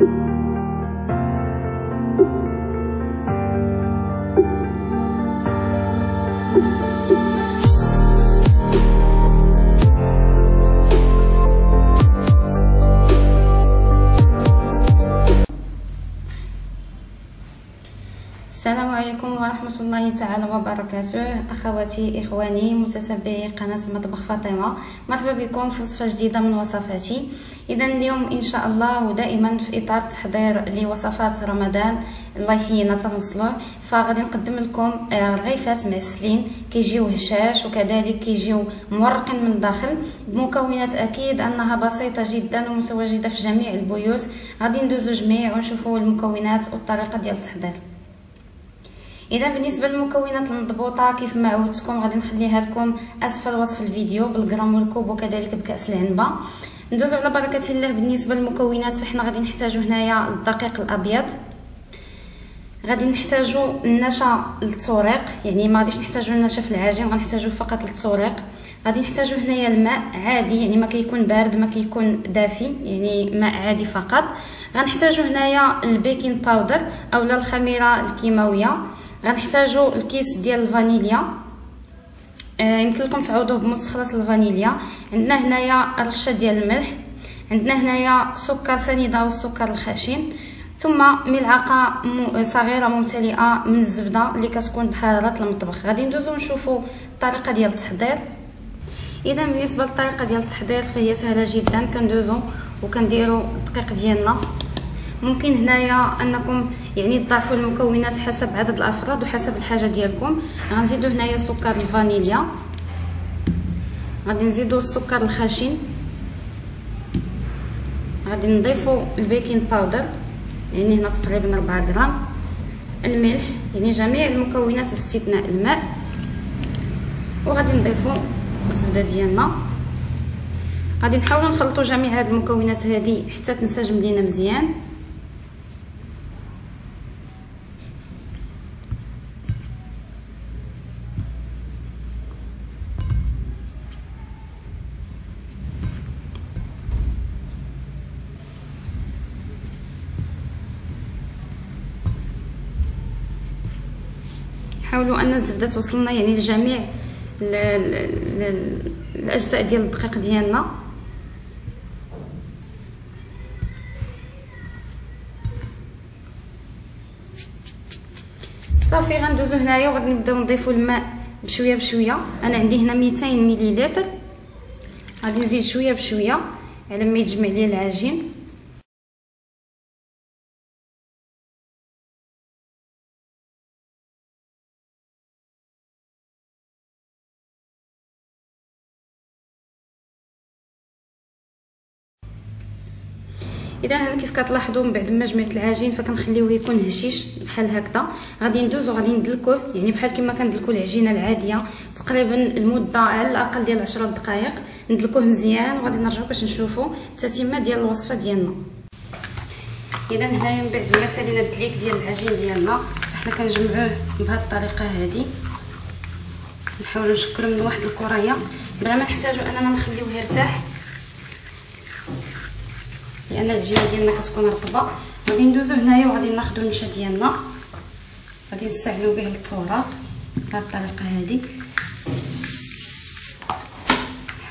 السلام عليكم ورحمة الله تعالى وبركاته. أخواتي إخواني متتبعي قناة مطبخ فاطمة، مرحبا بكم في وصفة جديدة من وصفاتي. إذا اليوم إن شاء الله ودائما في إطار التحضير لوصفات رمضان الله يحيينا تنوصلوه، فغادي نقدم لكم رغيفات معسلين كيجيو هشاش وكذلك كيجيو مورقين من الداخل بمكونات أكيد أنها بسيطة جدا ومتواجدة في جميع البيوت. غادي ندوزو جميع ونشوفوا المكونات والطريقة ديال التحضير. اذا بالنسبه للمكونات المضبوطه كيف ما عودتكم غادي نخليها لكم اسفل وصف الفيديو بالغرام والكوب وكذلك بكاس العنبه. ندوزو على بركه الله. بالنسبه للمكونات فاحنا غادي نحتاجو هنايا الدقيق الابيض، غادي نحتاجو النشا للتوريق، يعني ما غاديش نحتاجو النشا في العجين، غنحتاجو فقط للتوريق. غادي نحتاجو هنايا الماء عادي، يعني ما كيكون بارد ما كيكون دافي، يعني ماء عادي فقط. غنحتاجو هنايا البيكين باودر اولا الخميره الكيماويه. غنحتاجو الكيس ديال الفانيليا، يمكن لكم تعوضوه بمستخلص الفانيليا. عندنا هنايا رشه ديال الملح، عندنا هنايا سكر سنيده والسكر الخشن، ثم ملعقه صغيره ممتلئه من الزبده اللي كتكون بحراره المطبخ. غادي ندوزو نشوفوا الطريقه ديال التحضير. اذا بالنسبه للطريقه ديال التحضير فهي سهله جدا. كندوزو وكنديروا الدقيق ديالنا. ممكن هنايا انكم يعني تضاعفوا المكونات حسب عدد الافراد وحسب الحاجه ديالكم. غنزيدوا هنايا سكر الفانيليا، غادي نزيدوا السكر الخشن، غادي نضيفوا البيكين باودر يعني هنا تقريبا 4 غرام، الملح يعني جميع المكونات باستثناء الماء، وغادي نضيفوا الزبده ديالنا. غادي نحاولوا نخلطوا جميع هاد المكونات هذه حتى تنسجم لينا مزيان. حاولوا ان الزبده توصلنا يعني لجميع الاجزاء ديال الدقيق ديالنا. صافي غندوزو هنايا وغادي نبداو نضيفوا الماء بشويه بشويه. انا عندي هنا 200 مليلتر، غادي نزيد شويه بشويه على ما يتجمع لي العجين. اذا هنا كيف كتلاحظوا من بعد ما جمعت العجين فكنخليوه يكون هشيش بحال هكذا. غادي ندوزو غادي ندلكوه يعني بحال كما كندلكو العجينه العاديه، تقريبا المده على الاقل ديال 10 دقائق. ندلكوه مزيان وغادي نرجعو باش نشوفوا التتمه ديال الوصفه ديالنا. اذا هنايا من بعد ما سالينا الدليك ديال العجين ديالنا حنا كنجمعوه بهذه الطريقه هذه. نحاولوا نشكلوا من واحد الكريه بلا ما نحتاجوا اننا نخليوه يرتاح، لان العجينه ديالنا كتكون رطبه. غادي ندوزو هنايا وغادي ناخذوا النشا ديالنا، غادي نستعملوا به التوراق بهذه الطريقه هذه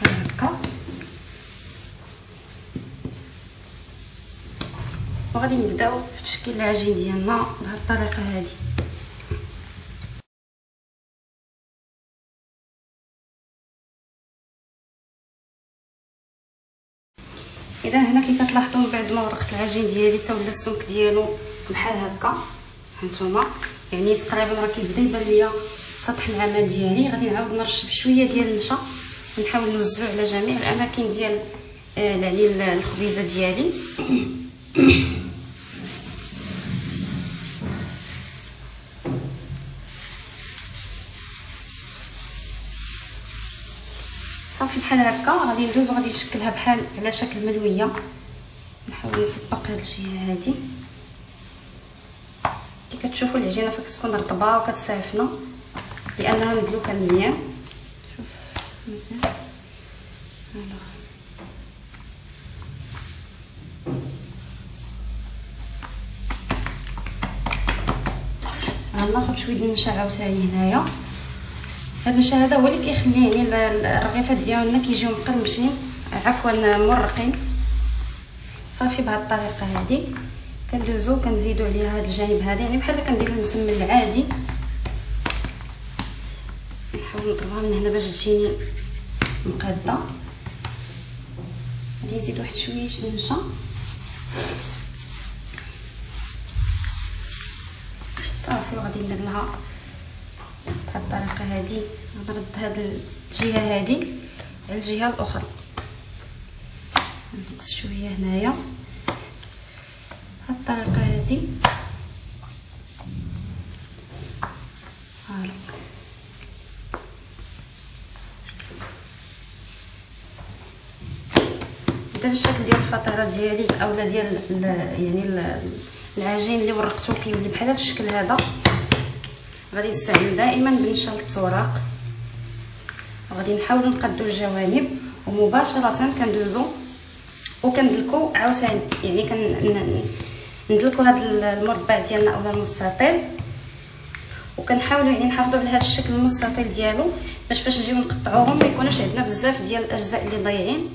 بحال هكا. وغادي نبداو في تشكيل العجين ديالنا بهذه الطريقه هذه. اذا هنا كي كتلاحظوا من بعد ما ورقت العجين ديالي تا ولا السمك ديالو بحال هكا هانتوما، يعني تقريبا راه كيبدا يبان ليا سطح العمل ديالي. غادي نعاود نرش بشويه ديال النشا ونحاول نوزعو على جميع الاماكن ديال على الخبيزه ديالي. صافي بحال هكا. غادي ندوز وغادي نشكلها بحال على شكل ملويه. نحاول نسبق هاد الجهه هادي. كي كتشوفوا العجينه فكتكون رطبه وكتسافنه لانها مدلوكه مزيان. شوف مزيان غناخد شويه النشا عاوتاني هنايا. هاد النشا هذا هو اللي كيخلي يعني الرغيفات ديالنا كيجيو مقرمشين، عفوا مرقين. صافي بهاد الطريقه هادي كندوزو كنزيدو عليها هاد الجانب هذا، يعني بحال كنديرو المسمن العادي. نحاول نضربها من هنا باش تجيني مقاده. غادي نزيد واحد شويه النشا صافي، وغادي ندير لها بهاد الطريقه هادي. نرد هاد الجهه هادي على الجهه الاخرى، نقص شويه هنايا بهاد الطريقه هادي. فوالا هذا الشكل ديال الفطيره ديالي اولا ديال يعني العجين اللي ورقته كيولي بحال هذا الشكل هذا. غادي نستعمل دائما بالنشا التوراق، وغادي نحاول نقادو الجوانب ومباشره كندوزو وكندلكو عاوتاني، يعني كندلكو هذا المربع ديالنا اولا المستطيل، وكنحاولوا يعني نحافظوا على هذا الشكل المستطيل ديالو باش فاش نجيو نقطعوهم ما يكونوش عندنا بزاف ديال الاجزاء اللي ضايعين.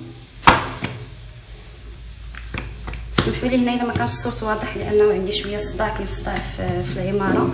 سمحوا لي هنا الا ما كانش الصوت واضح لانه عندي شويه صداع كيصدع في العماره.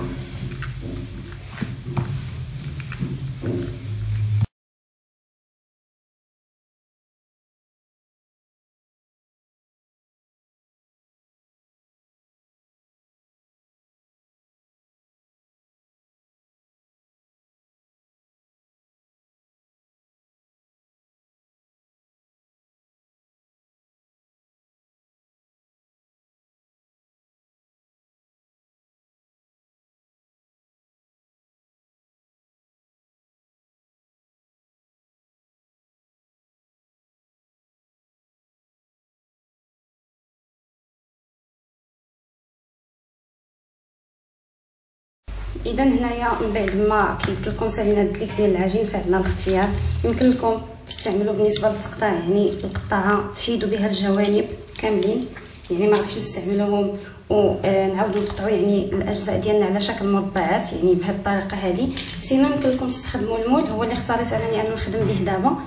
اذا هنايا من بعد ما كيدت لكم سالينا الدليك ديال العجين، فعندنا الاختيار. يمكن لكم تستعملوا بالنسبه للتقطاع يعني القطاعه تحيدوا بها الجوانب كاملين، يعني ما غاديش نستعملوهم ونعاودوا نقطعوا يعني الاجزاء ديالنا على شكل مربعات يعني بهذه الطريقه هذه. سينو يمكن لكم تستخدموا المول، هو اللي اختاريت انني نخدم به دابا،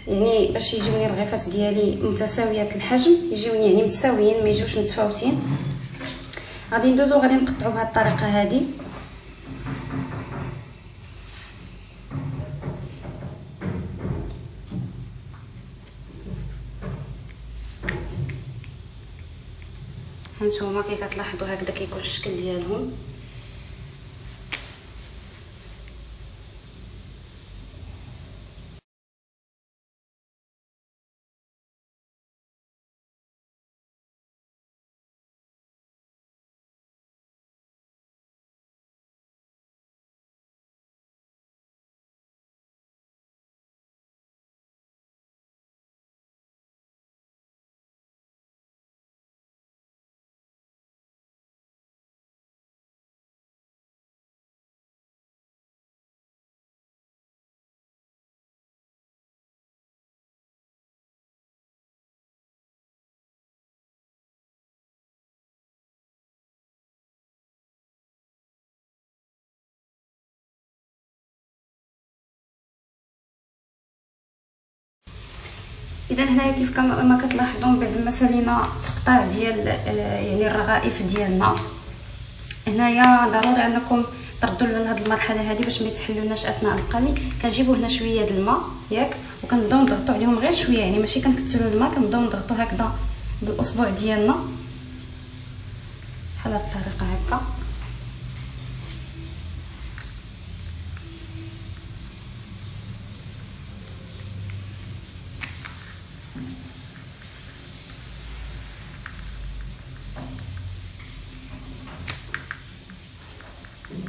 يعني باش يجيوني الرغيفات ديالي متساويات الحجم، يجيوني يعني متساويين ما يجيوش متفاوتين. غادي ندوزو غادي نقطعوا بهذه الطريقه هذه. هانتوما كي كتلاحظوا هكذا كيكون الشكل ديالهم. اذا هنايا كيف ما كتلاحظوا بعد ما سالينا التقطاع ديال يعني الرغائف ديالنا، هنايا ضروري انكم تردوا لنا هذه المرحله هذه باش ما يتحلوناش اثناء القلي. كنجيبوا هنا شويه د الماء ياك، وكنبداو نضغطوا عليهم غير شويه، يعني ماشي كنكثروا الماء، كنبداو نضغطوا هكذا بالاصبع ديالنا بحال هذه الطريقه هكا.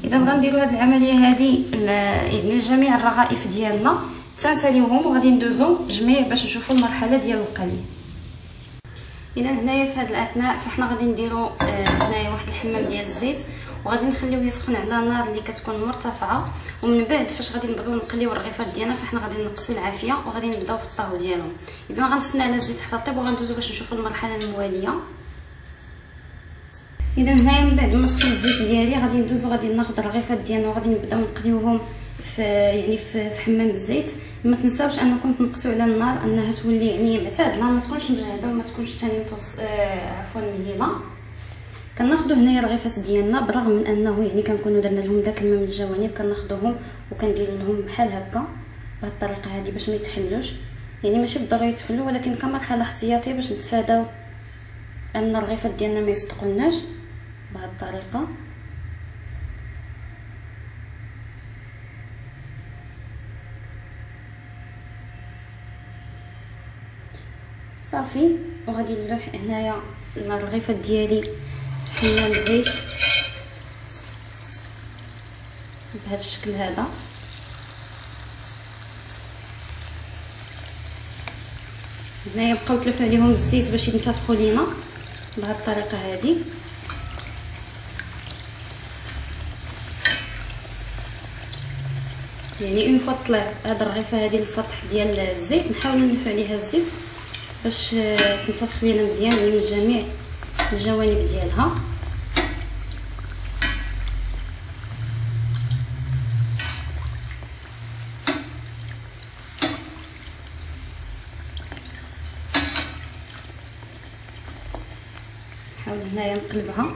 اذا غنديروا هذه العمليه هذه يعني لجميع الرغائف ديالنا، تنساليوهم وغادي ندوزو جميع باش نشوفوا المرحله ديال القلي. اذا هنايا في هذه الاثناء فاحنا غادي نديروا هنايا واحد الحمام ديال الزيت، وغادي نخليوه يسخن على نار اللي كتكون مرتفعه، ومن بعد فاش غادي نبغيو نقليو الرغيفات ديالنا فاحنا غادي نقصوا العافيه وغادي نبداو في الطهو ديالهم. اذا غنستنى على الزيت حتى طيب وغندوزو باش نشوفوا المرحله المواليه. اذا هنايا من بعد ما سخن الزيت ديالي غادي ندوزو غادي ناخذ الرغيفات ديالنا وغادي نبداو نقليوهم في حمام الزيت. ما تنساوش انكم تنقصوا على النار انها تولي يعني معتدله، ما تكونش مجهده وما تكونش ثاني عفوا مهيله. كناخذوا هنايا الرغيفات ديالنا بالرغم من انه يعني كنكونوا درنا لهم داك الماء من الجوانب، كناخذوهم وكنديروا لهم بحال هكا بهذه الطريقه هذه باش ما يتحلوش. يعني ماشي بالضروري يتحلوا ولكن كمرحله احتياطيه باش نتفاداو ان الرغيفات ديالنا ما يصدقوناش بهذه الطريقه. صافي وغادي نلوح هنايا الرغيفات ديالي في حمام الزيت بهذا الشكل هذا. هنايا بقاو تلوحوا عليهم الزيت باش ينتفخوا لينا بهذه الطريقه هذه. يعني اون فوا طلع هاد الرغيفه هذه للسطح ديال الزيت نحاولوا نلوحوا عليها الزيت باش تنتفخ لينا مزيان من جميع الجوانب ديالها. نحاول هنايا نقلبها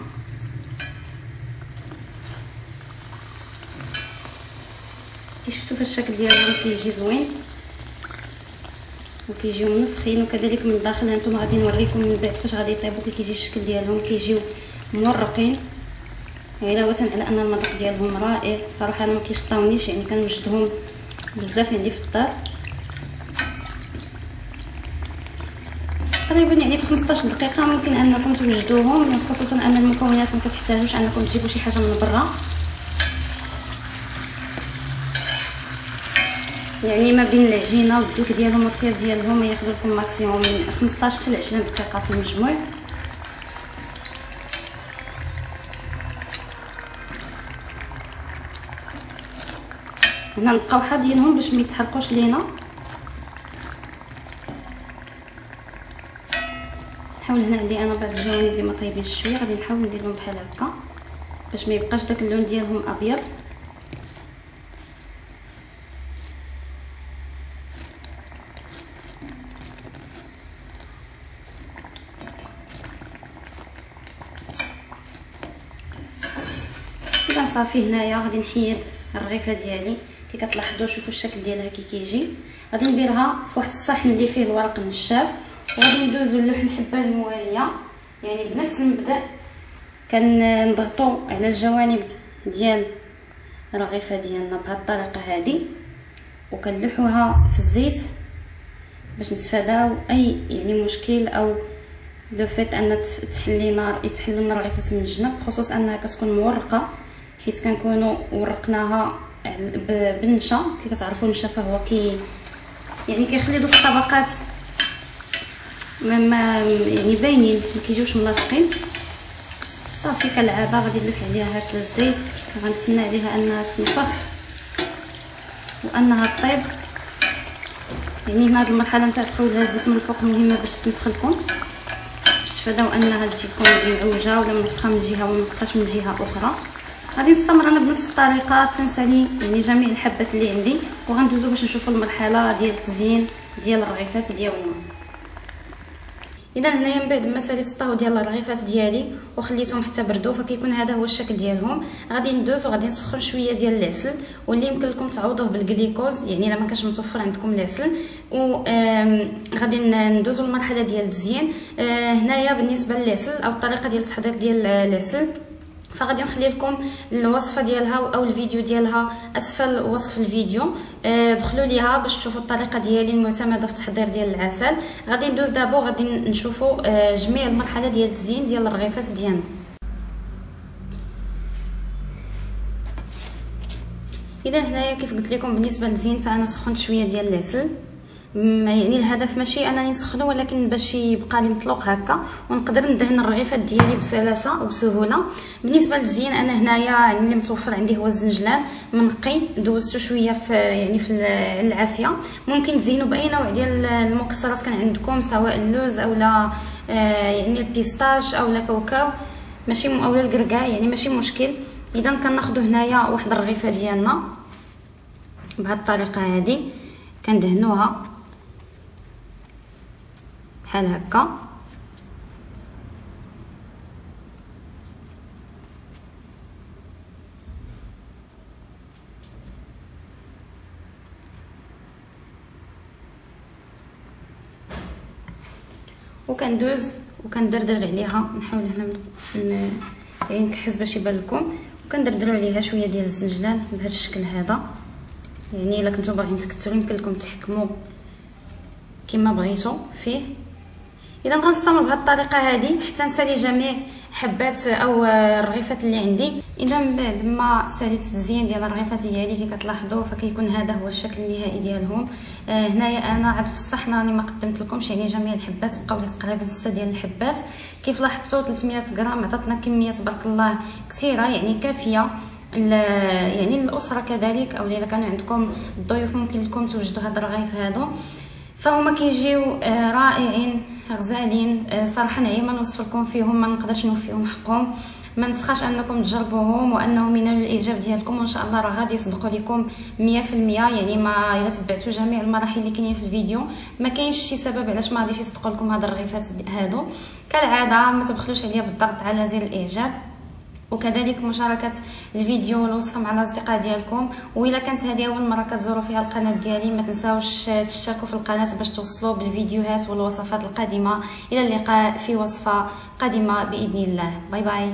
كي شفتوا في الشكل ديالهم كيجي زوين وكيجيو منفخين، وكذلك من الداخل هانتوما غادي نوريكم من بعد فاش غادي يطيبوا كيجي الشكل ديالهم كيجيو مورقين علاوه على ان المذاق ديالهم رائع صراحه. انا ما كيخطاونيش يعني كنوجدهم بزاف عندي في الدار تقريبا يعني في 15 دقيقه ممكن انكم توجدوهم، خصوصا ان المكونات ما كتحتاجوش انكم تجيبوا شي حاجه من برا. يعني ما بين العجينه والديك ديالهم والطياب ديالهم ياخذوا لكم ماكسيموم من 15 حتى ل 20 دقيقه في المجموع. هنا نبقاو حاضينهم باش ما يتحرقوش لينا. نحاول هنا عندي انا بعض الجوانب اللي ما طايبينش شويه غادي نحاول نديرهم بحال هكا باش ما يبقاش داك اللون ديالهم ابيض. صافي هنايا غادي نحيد الرغيفه ديالي كي كتلاحظوا شوفوا الشكل ديالها كي كيجي. غادي نديرها في واحد الصحن اللي فيه الورق النشاف وغادي ندوزو للوح الحبه المواليه. يعني بنفس المبدا كنضغطوا على الجوانب ديال الرغيفه ديالنا بهذه الطريقه هذه وكنلوحوها في الزيت باش نتفاداو اي يعني مشكل او لو فيت ان يتحل لنا الرغيفات من الجنب، خصوصا انها كتكون مورقه حيت كنكونوا ورقناها بالنشا. كي كتعرفوا النشا فهو يعني كيخلي دوك الطبقات ما يعني باينين ما كيجيوش ملاصقين. صافي كالعاده غادي نلوح عليها هكا الزيت غنتسنى عليها انها تنفخ وانها طيب. يعني هنا هذه المرحله نتاع تحويلها الزيت من الفوق مهمه باش تنفخ لكم باش تفاداو انها تجيكم معوجه ولا منفخه من جهه وما منفخاش من جهه اخرى. غادي نستمر انا بنفس الطريقه تنسالي يعني جميع الحبات اللي عندي وغندوزو باش نشوفوا المرحله ديال التزيين ديال الرغيفات ديالنا. اذا هنايا من بعد ما ساليت الطهو ديال الرغيفات ديالي وخليتهم حتى بردوا فكيكون هذا هو الشكل ديالهم. غادي ندوز وغادي نسخن شويه ديال العسل واللي يمكن لكم تعوضوه بالجليكوز يعني الا ما كانش متوفر عندكم العسل. وغادي ندوزو المرحله ديال التزيين. هنايا بالنسبه للعسل او الطريقه ديال التحضير ديال العسل فغادي نخلي لكم الوصفه ديالها او الفيديو ديالها اسفل وصف الفيديو، دخلوا ليها باش تشوفوا الطريقه ديالي المعتمده في التحضير ديال العسل. غادي ندوز دابا وغادي نشوفوا جميع المرحله ديال التزيين ديال الرغيفات ديالنا. اذا هنايا كيف قلت لكم بالنسبه للزين فانا سخنت شويه ديال العسل. يعني الهدف ماشي انني نسخنو ولكن باش يبقى لي مطلوق هكا ونقدر ندهن الرغيفات ديالي بسلاسه وبسهوله. بالنسبه للزين انا هنايا يعني اللي متوفر عندي هو الزنجلان منقي دوزته شويه في يعني في العافيه. ممكن تزينوا باي نوع ديال المكسرات كان عندكم سواء اللوز اولا يعني البيستاش اولا كاوكاو ماشي اولا الكركاع، يعني ماشي مشكل. اذا كناخذوا هنايا واحد الرغيفه ديالنا بهذه الطريقه هذه، كندهنوها بحال هكا. وكندوز وكندردر عليها، نحاول هنا يعني نكحز باش يبان لكم، وكندردروا عليها شويه ديال الزنجلان بهذا الشكل هذا. يعني الا كنتو باغيين تكثروا يمكن لكم تحكموا كما بغيتوا فيه. اذا غنستمر بهذه الطريقه هذه حتى نسالي جميع حبات او الرغيفات اللي عندي. اذا من بعد ما ساليت التزيين ديال الرغيفات ديالي كي كتلاحظوا فكيكون هذا هو الشكل النهائي ديالهم. هنايا انا عاد في الصحن راني ما قدمت لكمش يعني جميع الحبات، بقاو لي تقريبا 6 ديال الحبات. كيف لاحظتوا 300 غرام عطاتنا كميه تبارك الله كثيره، يعني كافيه يعني الاسره كذلك، او الا كانوا عندكم الضيوف ممكن لكم توجدوا هاد الرغيف هادو، فهما كيجيو رائعين غزالين صراحه. نعيم ما نوصف لكم فيهم، ما نقدرش نوفيهم حقهم. ما نسخاش انكم تجربوهم وانهم ينالوا الاعجاب ديالكم، وان شاء الله راه غادي يصدقوا لكم 100%. يعني ما الا تبعتوا جميع المراحل اللي كاينين في الفيديو ما كاينش شي سبب علاش ما غاديش يصدقوا لكم هاد الرغيفات هادو. كالعاده ما تبخلوش عليا بالضغط على زر الاعجاب، وكذلك مشاركه الفيديو والوصفه مع الاصدقاء ديالكم. واذا كانت هذه اول مره كتزوروا فيها القناه ديالي ما تنساوش تشتركوا في القناه باش توصلوا بالفيديوهات والوصفات القادمه. الى اللقاء في وصفه قادمه باذن الله. باي باي.